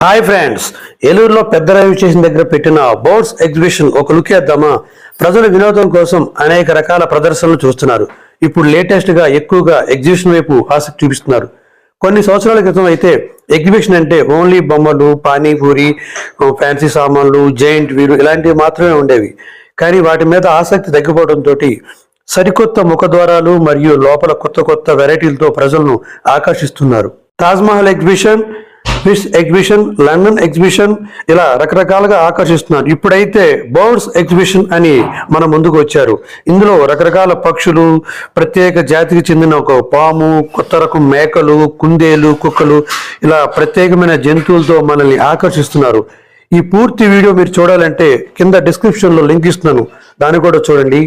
Hi friends, ఏలూరులో పెద్ద railway station దగ్గర పెట్టిన బర్డ్స్ ఎగ్జిబిషన్ ఒక లుక్ వేద్దామా? ప్రజల వినోదం కోసం అనేక రకాల ప్రదర్శనలు చూస్తున్నారు. ఇప్పుడు లేటెస్ట్ గా ఎక్కువగా ఎగ్జిబిషన్ వైపు ఆసక్తి చూపిస్తున్నారు. కొన్ని సంవత్సరాల క్రితం అయితే ఎగ్జిబిషన్ అంటే ఓన్లీ బొమ్మలు, పానీపూరి, ఫ్యాన్సీ సామాన్లు, జైంట్ వీలు ఇలాంటివి మాత్రమే ఉండేవి. కానీ వాటి మీద ఆసక్తి తగ్గిపోవడంతో సరికొత్త ముఖద్వారాలు మరియు లోపల కొత్త కొత్త వెరైటీలతో ప్రజలను ఆకర్షిస్తున్నారు. Taj Mahal exhibition, Swiss exhibition, London exhibition ఇలా రకరకాలుగా ఆకర్షిస్తున్నారు. ఇప్పుడైతే బర్డ్స్ ఎగ్జిబిషన్ అని మన ముందుకు వచ్చారు. ఇందులో రకరకాల పక్షులు, ప్రత్యేక జాతికి చెందిన ఒక పాము, కొత్త రకం మేకలు, కుందేలు, కుక్కలు ఇలా ప్రత్యేకమైన జంతువులతో మనల్ని ఆకర్షిస్తున్నారు. ఈ పూర్తి వీడియో మీరు చూడాలంటే కింద డిస్క్రిప్షన్లో లింక్ ఇస్తున్నాను, దాన్ని కూడా చూడండి.